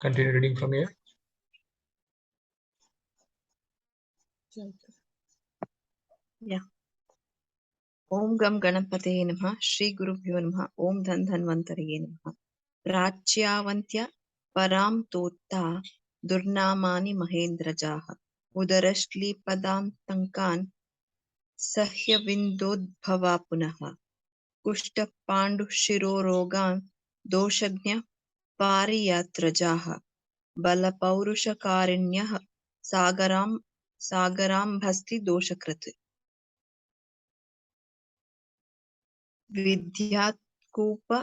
continue reading from here. Yeah. Om Gam Ganapataye Namaha, Shri Gurubhyo Namaha, Om Dhan Dhanvantaraye Namaha. Pracyavantya Param Tota Durnamani Mahendrajaha Udarashli Padam Tankan Sahya Vindodbhava Punaha Kushta Pandu Shiro Rogan Doshagnya Pariyatrajaha Bala Paurusha Karinyah Sagaram Bhasti Doshakrat Vidyakupa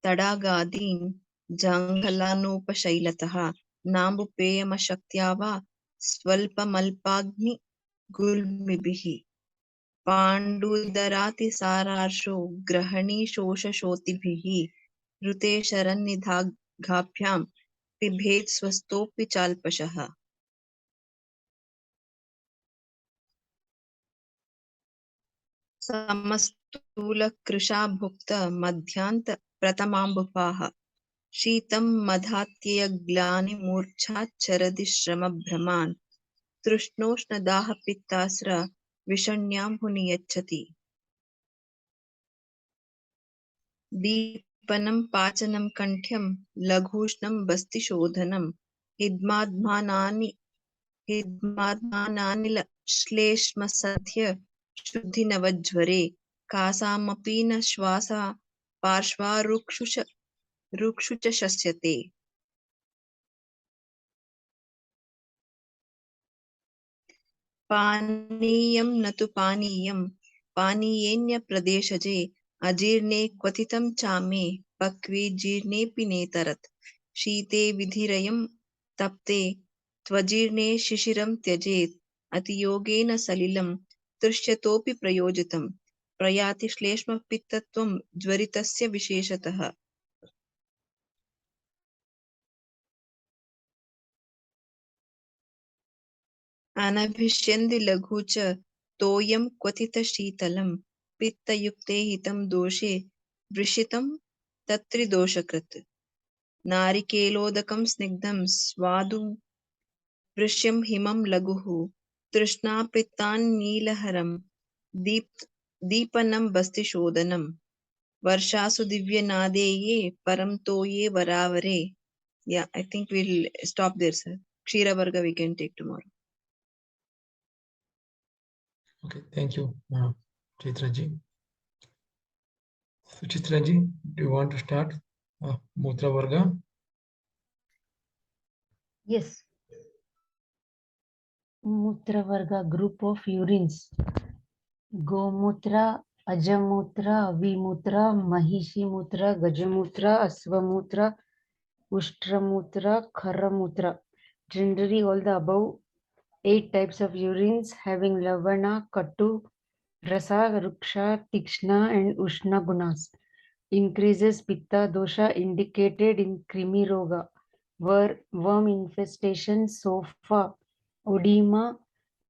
Tadagadin Janghalanupashailataha Nambupeyamashaktyava Swalpamalpagni Gulmibihi Pandudarati Sararsho Grahani Shosha Shotibihi Rute Sharannidhagabhyam Pibhet Swastopi Chalpashaha Samastula Krisha Bhukta Madhyanta Pratamambupaha शीतं मधात्यग्लानि मूर्च्छा चरदि श्रमभ्रमान् तृष्णोष्णदाहपित्तास्र विषण्यां हुनियच्छति दीपनं पाचनं कण्ठ्यं लघूष्णं बस्तिशोधनं हिद्माद्मानानिलश्लेष्मसध्य शुद्धिनवज्वरे कासामपि न श्वासा पार्श्वारुक्षु च शस्यते पानीयं न तु पानीयं पानीयेऽन्यप्रदेशजे अजीर्णे क्वथितं चामे पक्वे जीर्णेऽपि नेतरत् शीते विधिरयं तप्ते त्वजीर्णे शिशिरं त्यजेत् अतियोगेन सलिलं तृष्यतोऽपि प्रयोजितं प्रयाति श्लेष्मपित्तत्वं ज्वरितस्य विशेषतः अनभिष्यन्ति लघु च तोयं क्वथितशीतलं पित्तयुक्ते हितं दोषे वृषितं तत्त्रिदोषकृत् नारिकेलोदकं स्निग्धं स्वादु वृष्यं हिमं लघुः तृष्णापित्तान्नीलहरं दीपनं बस्तिशोधनं वर्षासु दिव्यनादेये परं तोये वरावरे. Yeah, I think we'll stop there, sir. Ksheeravarga we can take tomorrow. Okay, thank you, Chitraji. So, Chitraji, do you want to start Mutra Varga? Yes. Mutra Varga, group of urines. Gomutra, Ajamutra, Vimutra, Mahishimutra, Gajamutra, Asvamutra, Ushtramutra, Kharamutra. Generally, all the above 8 types of urines having Lavana, Katu, Rasa, Ruksha, Tikshna and Ushna gunas. Increases Pitta dosha indicated in Krimi Roga, worm infestation, Sofa, Odema,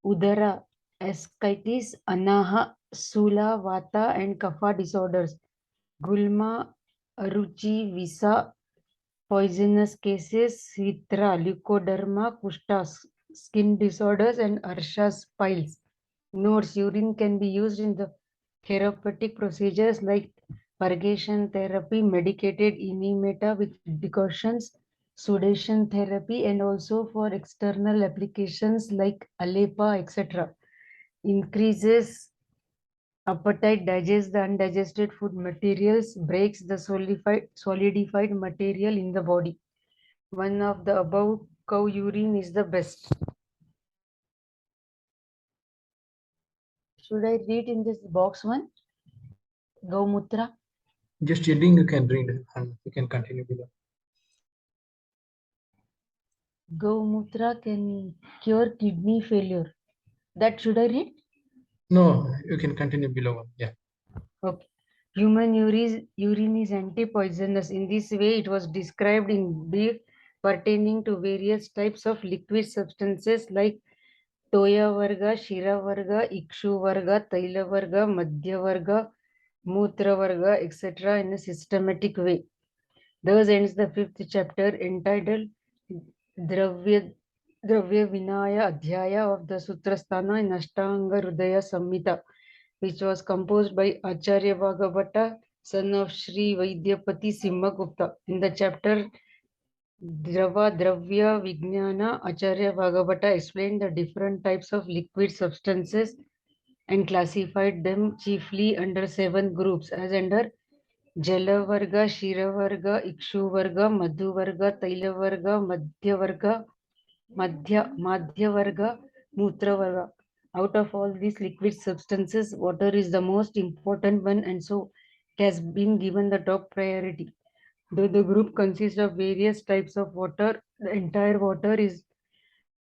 Udara, ascites, Anaha, Sula, Vata and Kapha disorders. Gulma, Aruchi, Visa, poisonous cases, Hitra, Leukoderma, Kushta, skin disorders and Arshas piles. Notes: urine can be used in the therapeutic procedures like purgation therapy, medicated enemata with decoctions, sudation therapy, and also for external applications like Alepa, etc. Increases appetite, digests the undigested food materials, breaks the solidified material in the body. One of the above cow urine is the best. Should I read in this box one? Gomutra. Just reading, you can read and you can continue below. Gomutra can cure kidney failure. That should I read? No, you can continue below. Yeah. Okay. Human urine is anti-poisonous. In this way, it was described in brief pertaining to various types of liquid substances like Toya Varga, Shira Varga, Ikshu Varga, Taila Varga, Madhya Varga, Mutra Varga, etc. in a systematic way. Thus ends the 5th chapter entitled Dravya Vinaya Adhyaya of the Sutra Sthana in Ashtanga Hrudaya Samhita, which was composed by Acharya Bhagavata, son of Sri Vaidyapati Simhagupta. In the chapter Dravya Vignana, Acharya Bhagavata explained the different types of liquid substances and classified them chiefly under 7 groups as under Jalavarga, Shiravarga, Ikshuvarga, Madhuvarga, Tailavarga, Madhyavarga, Mutravarga. Out of all these liquid substances, water is the most important one, and so it has been given the top priority. Though the group consists of various types of water, the entire water is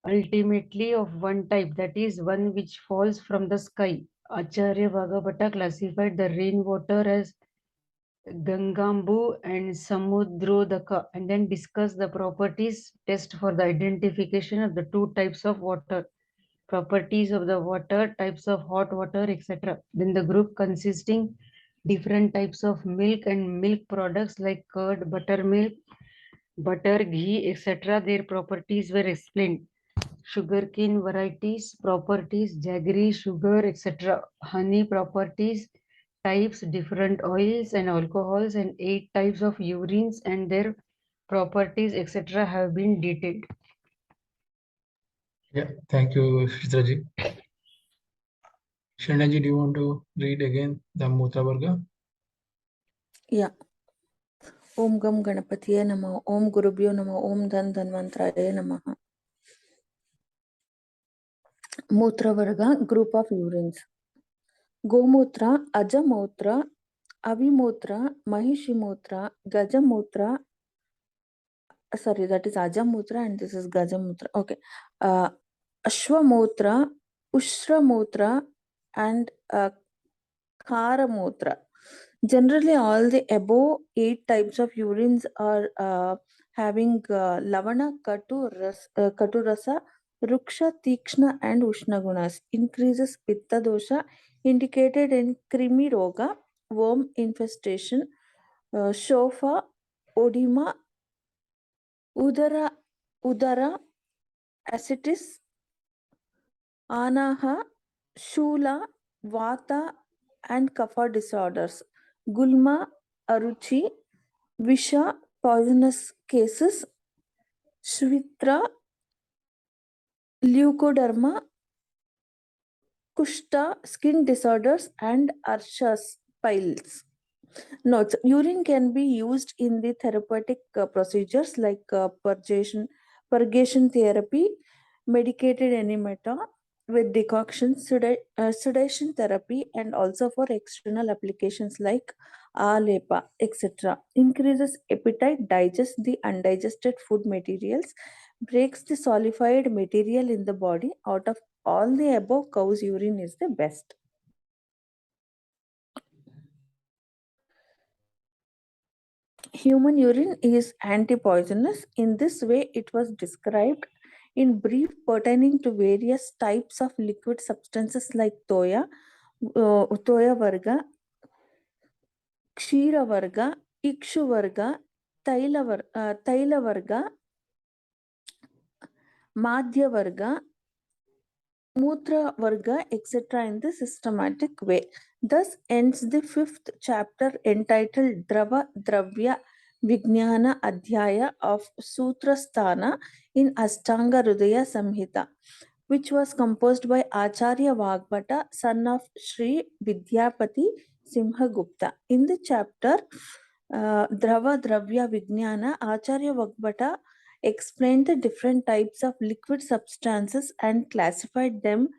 ultimately of one type, that is, one which falls from the sky. Acharya Bhagavata classified the rainwater as Gangambu and Samudrodaka, and then discuss the properties test for the identification of the 2 types of water, properties of the water, types of hot water, etc. Then the group consisting different types of milk and milk products like curd, buttermilk, butter, ghee, etc. Their properties were explained. Sugarcane varieties, properties, jaggery, sugar, etc. Honey properties, types, different oils and alcohols, and 8 types of urines and their properties, etc. have been detailed. Yeah, thank you, Shitraji. Shannaji, do you want to read again the Mutra Varga? Yeah. Om Gam Ganapatiye Namah, Om Gurubhyo Namah, Om Dhanvantraye Namah. Mutra Varga, group of urines. Gomutra, Ajamutra, Avimutra, Mahishimutra, Gajamutra. Sorry, that is Ajamutra and this is Gajamutra. Okay. Ashwamutra, Ushramutra, and Karamutra. Generally, all the above 8 types of urines are having Lavana, Katu Rasa, Ruksha, Tikshna, and Ushna gunas. Increases Pitta dosha indicated in Krimi Roga, worm infestation, Shofa, Odema, Udara, Ascites, Anaha, Shula, Vata, and Kapha disorders. Gulma, Aruchi, Visha, poisonous cases, Shvitra, Leukoderma, Kushta, skin disorders, and Arshas, piles. Notes: urine can be used in the therapeutic procedures like purgation therapy, medicated enemata with decoction, sedation therapy, and also for external applications like alepa, etc. Increases appetite, digests the undigested food materials, breaks the solidified material in the body. Out of all the above, cow's urine is the best. Human urine is anti-poisonous. In this way, it was described in brief pertaining to various types of liquid substances like toya, toya varga, kshira varga, ikshu varga, taila varga, madhya varga, Mutra Varga, etc. in the systematic way. Thus ends the 5th chapter entitled Dravya Vignana Adhyaya of Sutra Sthana in Ashtanga Hrudaya Samhita, which was composed by Acharya Vagbhata, son of Sri Vidyapati Simhagupta. In the chapter Dravya Vignana, Acharya Vagbhata explained the different types of liquid substances and classified them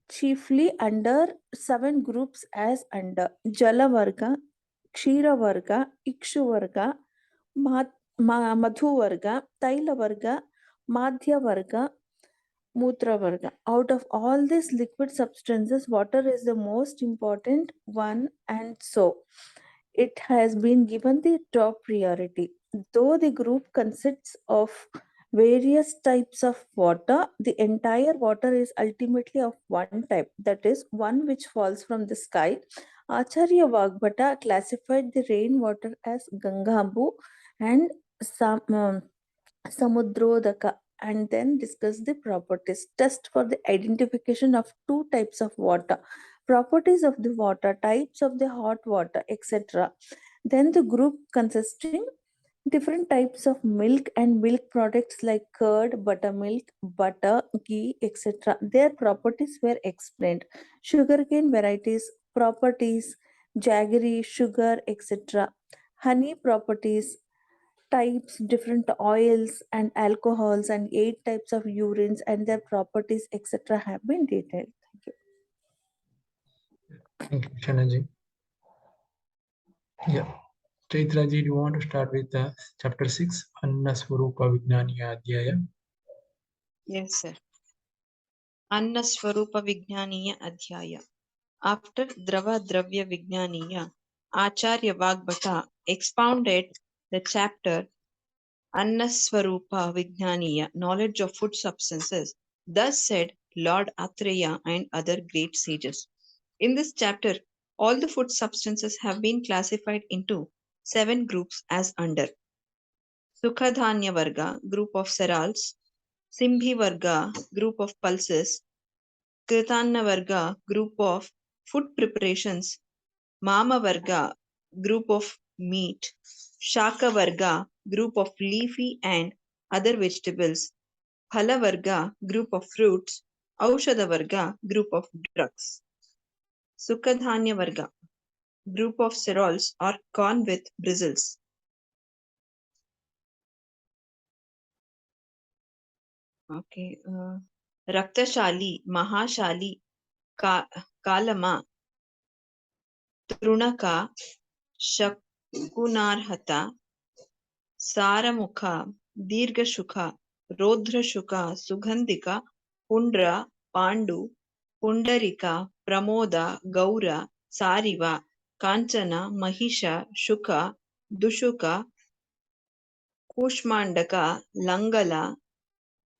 chiefly under 7 groups as under Jala Varga, Kshira Varga, Ikshu Varga, Madhu Varga, Taila Varga, Madhya Varga, Mutra Varga. Out of all these liquid substances, water is the most important one, and so it has been given the top priority. Though the group consists of various types of water, the entire water is ultimately of one type, that is, one which falls from the sky. Acharya Vagbhata classified the rainwater as Gangambu and samudrodaka, and then discuss the properties. Test for the identification of two types of water, properties of the water, types of the hot water, etc. Then the group consisting different types of milk and milk products like curd, buttermilk, butter, ghee, etc. Their properties were explained. Sugarcane varieties, properties, jaggery, sugar, etc. Honey properties, types, different oils and alcohols, and 8 types of urines and their properties, etc. have been detailed. Thank you. Thank you, Shanaji. Yeah. Chaitra ji, do you want to start with chapter 6, Anna Swarupa Vignana Adhyaya? Yes, sir. Anna Swarupa Vignaniya Adhyaya. After Drava Dravya Vignaniya, Acharya Vagbhata expounded the chapter Anna Swarupa Vignaniya, knowledge of food substances. Thus said Lord Atreya and other great sages. In this chapter, all the food substances have been classified into 7 groups as under. Sukhadhanya Varga, group of cereals. Simbhi Varga, group of pulses. Kritanna Varga, group of food preparations. Mama Varga, group of meat. Shaka Varga, group of leafy and other vegetables. Phala Varga, group of fruits. Aushadha Varga, group of drugs. Sukhadhanya Varga, group of cereals or corn with bristles. Okay. Raktashali, Mahashali, Kalama, Trunaka, Shakunarhata, Saramukha, Dirghasukha, Rodrashuka, Sugandhika, Pundra, Pandu, Pundarika, Pramoda, Gaura, Sariva, Kanchana, Mahisha, Shuka, Dushuka, Kushmandaka, Langala,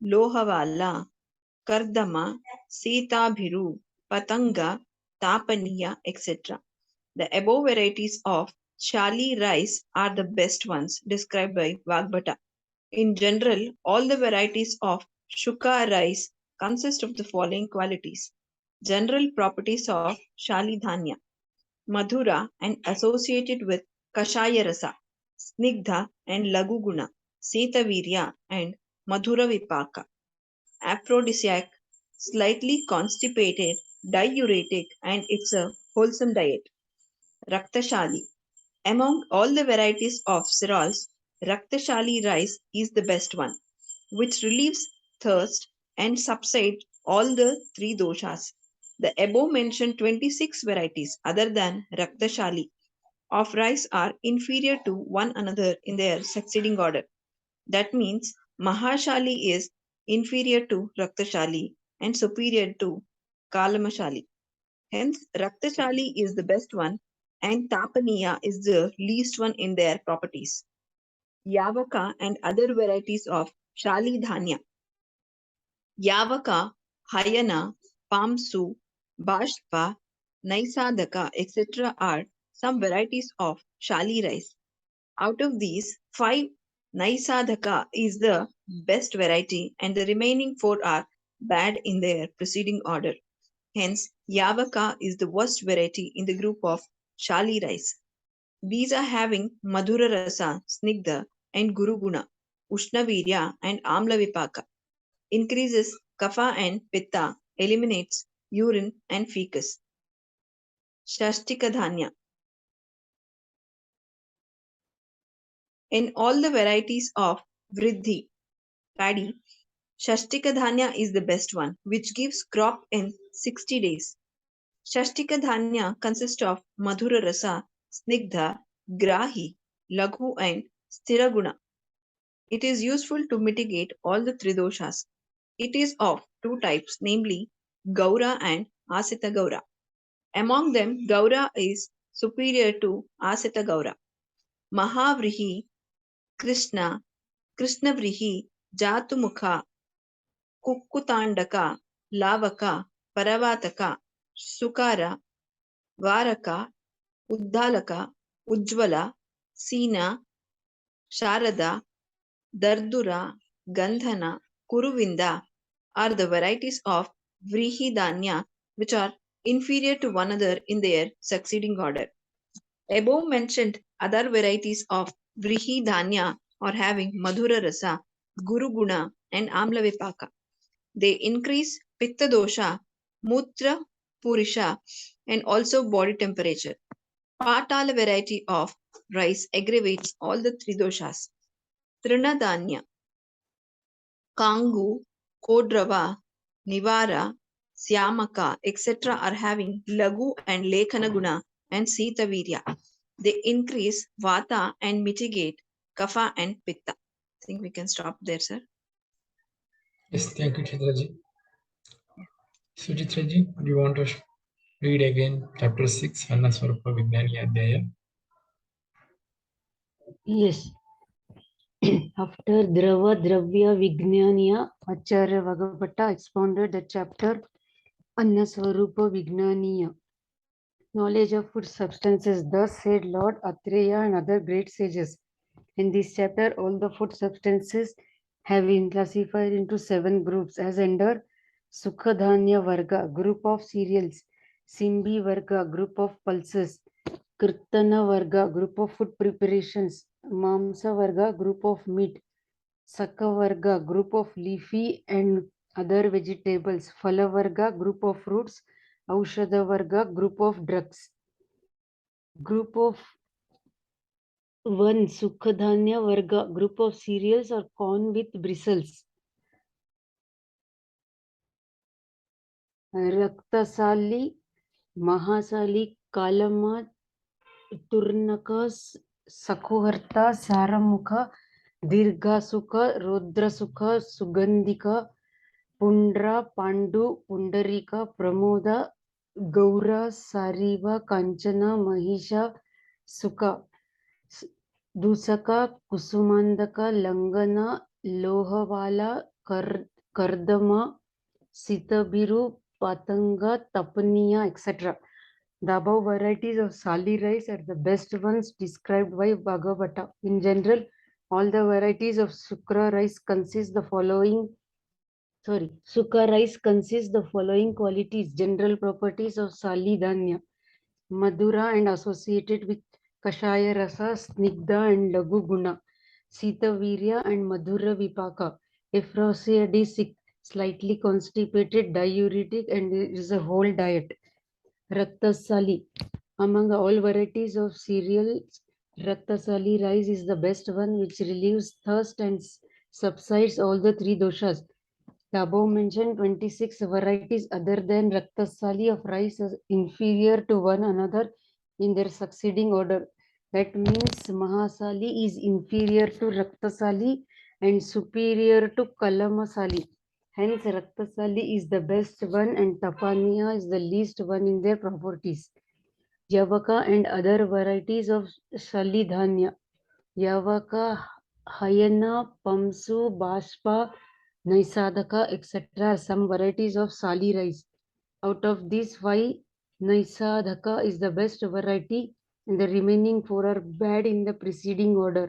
Lohavala, Kardama, Sitabhiru, Patanga, Tapaniya, etc. The above varieties of Shali rice are the best ones described by Vagbhata. In general, all the varieties of Shuka rice consist of the following qualities. General properties of Shali Dhanya, Madhura and associated with Kashaya Rasa, Snigdha and Laguguna, Setavirya and Madhura Vipaka. Aphrodisiac, slightly constipated, diuretic, and it's a wholesome diet. Raktashali. Among all the varieties of cereals, Raktashali rice is the best one, which relieves thirst and subsides all the 3 doshas. The above mentioned 26 varieties other than Raktashali of rice are inferior to one another in their succeeding order. That means Mahashali is inferior to Raktashali and superior to Kalamashali. Hence, Raktashali is the best one and Tapaniya is the least one in their properties. Yavaka and other varieties of Shali Dhanya. Yavaka, Hayana, Pamsu, Bashpa, Naisadaka, etc. are some varieties of Shali rice. Out of these, 5 Naisadaka is the best variety and the remaining 4 are bad in their preceding order. Hence, Yavaka is the worst variety in the group of Shali rice. These are having Madhura Rasa, Snigdha and Guruguna, Ushnavirya and Amla Vipaka. Increases Kapha and Pitta, eliminates urine and fecus. Shashtika Dhanya. In all the varieties of Vriddhi, paddy, Shashtika Dhanya is the best one, which gives crop in 60 days. Shashtika Dhanya consists of Madhura Rasa, Snigdha, Grahi, Laghu and Sthiraguna. It is useful to mitigate all the 3 doshas. It is of 2 types, namely Gaura and Asita Gaura. Among them, Gaura is superior to Asita Gaura. Mahavrihi, Krishna, Krishnavrihi, Jatumukha, Kukkutandaka, Lavaka, Paravataka, Sukara, Varaka, Uddalaka, Ujjvala, Sina, Sharada, Dardura, Gandhana, Kuruvinda are the varieties of Vrihidanya which are inferior to one another in their succeeding order. Above mentioned other varieties of Vrihidanya are having Madhura Rasa, Guru Guna, and Amla Vipaka. They increase Pitta Dosha, Mutra Purisha, and also body temperature. Patala variety of rice aggravates all the three doshas. Trinadanya, Kangu, Kodrava, Nivara, Syamaka, etc. are having Lagu and Lekana Guna and Sita Virya. They increase Vata and mitigate Kapha and Pitta. I think we can stop there, sir. Yes, thank you, Chitraji. Suchitraji, do you want to read again chapter 6, Anna Swarupa Vignani Adhyaya? Yes. After Drava Dravya Vignaniya, Acharya Vagapata expounded the chapter Anna Swarupa Vignaniya. Knowledge of food substances. Thus said Lord Atreya and other great sages. In this chapter, all the food substances have been classified into 7 groups as under Sukhadhanya Varga, group of cereals, Simbi Varga, group of pulses, Kirtana Varga, group of food preparations, Mamsa Varga, group of meat, Saka Varga, group of leafy and other vegetables, Phala Varga, group of fruits, Aushadha Varga, group of drugs. Group of 1 Sukhadhanya Varga, group of cereals or corn with bristles. Raktasali, Mahasali, Kalama, Turnaka, Sakhuharta, Saramukha, Dirghasukha, Rudrasukha, Sugandhika, Pundra, Pandu, Pundarika, Pramoda, Gaura, Sariva, Kanchana, Mahisha, Sukha, Dusaka, Kusumandaka, Langana, Lohavala, Kardama, Sitabiru, Patanga, Tapaniya, etc. The above varieties of sali rice are the best ones described by Bhagavata. In general, all the varieties of Sukha rice consist the following qualities. General properties of Sali Dhanya. Madhura and associated with Kashaya Rasa, Snigdha and Lagu Guna. Sita Virya and Madhura Vipaka. Aphrodisiac, slightly constipated, diuretic and is a whole diet. Raktasali. Among all varieties of cereals, Raktasali rice is the best one which relieves thirst and subsides all the 3 doshas. The above mentioned 26 varieties other than Raktasali of rice are inferior to one another in their succeeding order. That means Mahasali is inferior to Raktasali and superior to Kalamasali. Hence, Raktasali is the best one and Tapaniya is the least one in their properties. Yavaka and other varieties of Salidhanya. Yavaka, Hayana, Pamsu, Bashpa, Naisadaka, etc. are some varieties of Sali rice. Out of these 5, Naisadaka is the best variety and the remaining 4 are bad in the preceding order.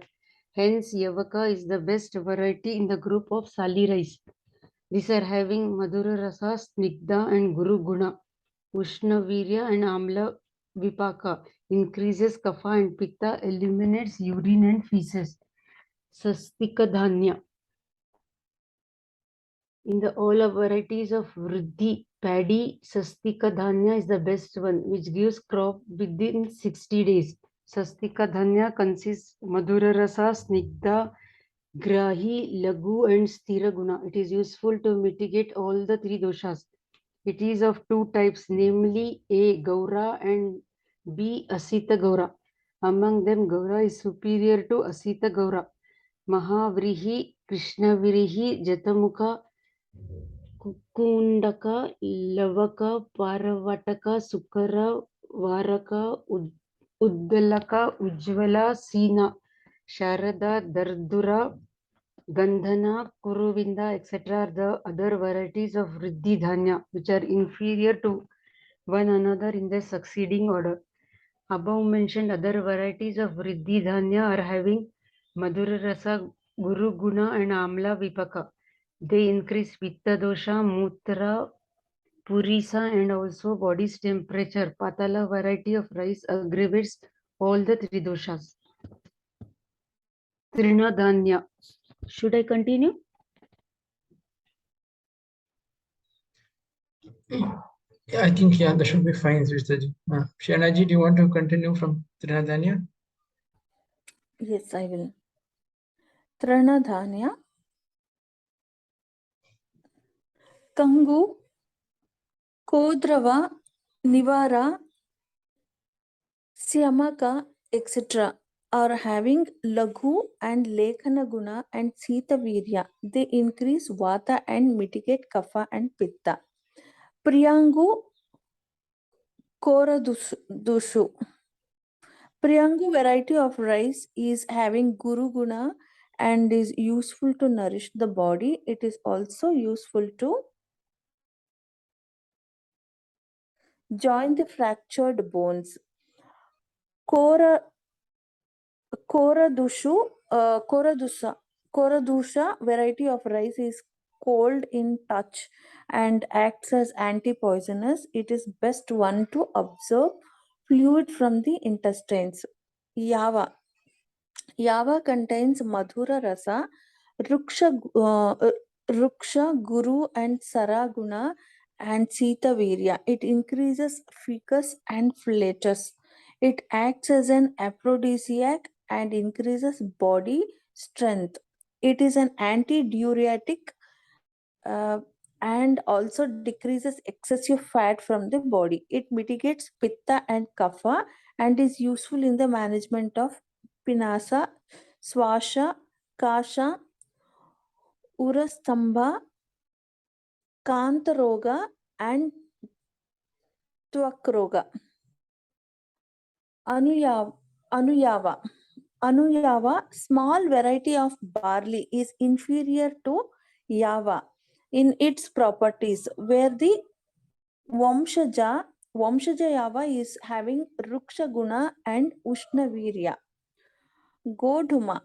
Hence, Yavaka is the best variety in the group of Sali rice. These are having Madhura Rasa, Snigdha and Guru Guna. Ushna Virya and Amla Vipaka increases Kapha and Pitta, eliminates urine and feces. Sastika Dhanya. In the all varieties of Vriddhi, paddy, Sastika Dhanya is the best one, which gives crop within 60 days. Sastika Dhanya consists Madhura Rasa, Snigdha, Grahi, Lagu and Sthira Guna. It is useful to mitigate all the 3 doshas. It is of 2 types, namely A. Gaura and B. Asita Gaura. Among them, Gaura is superior to Asita Gaura. Mahavrihi, Krishnavirihi, Jatamukha, Kundaka, Lavaka, Paravataka, Sukara, Varaka, Uddalaka, Ujjvala, Sina, Sharada, Dardura, Gandhana, Kuruvinda, etc. are the other varieties of Vriddhi Dhanya, which are inferior to one another in their succeeding order. Above mentioned other varieties of Vriddhi Dhanya are having Madhura Rasa, Guru Guna and Amla Vipaka. They increase Pitta dosha, Mutra, Purisa, and also body's temperature. Patala variety of rice aggravates all the three doshas. Trinadanya. Should I continue? Yeah, I think, yeah, that should be fine, Sritaji. Shanaji, do you want to continue from Trinadanya? Yes, I will. Tranadhanya, Kangu, Kodrava, Nivara, Syamaka, etc. are having Laghu and Lekhana Guna and Sita Virya. They increase Vata and mitigate Kapha and Pitta. Priyangu, Koradushu. Priyangu variety of rice is having Guru Guna and is useful to nourish the body. It is also useful to join the fractured bones. Koradusha variety of rice is cold in touch and acts as anti-poisonous. It is best one to absorb fluid from the intestines. Yava contains Madhura Rasa, Ruksha, Guru, and Saraguna, and Sita Virya. It increases ficus and flatus. It acts as an aphrodisiac and increases body strength. It is an anti-diuretic and also decreases excessive fat from the body. It mitigates pitta and kapha and is useful in the management of pinasa, swasha, kasha, urastambha, kantaroga, and twakroga. Anuyava, small variety of barley, is inferior to Yava in its properties, where the Vamshaja Yava is having Ruksha Guna and Ushna Virya. Godhuma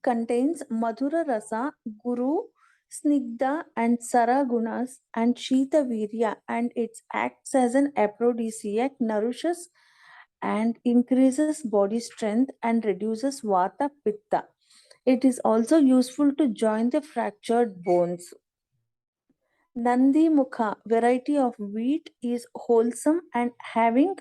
contains Madhura Rasa, Guru, Snigdha, and Saragunas, and Shita Virya, and it acts as an aphrodisiac, nourishes and increases body strength and reduces Vata Pitta. It is also useful to join the fractured bones. Nandi Mukha variety of wheat is wholesome and having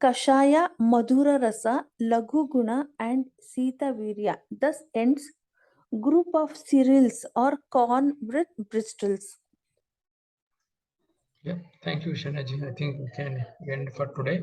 Kashaya, Madhura Rasa, Laghu Guna, and Sita Virya. Thus ends group of cereals or corn with bristles. Yeah, thank you, Shanaji. I think we can end for today.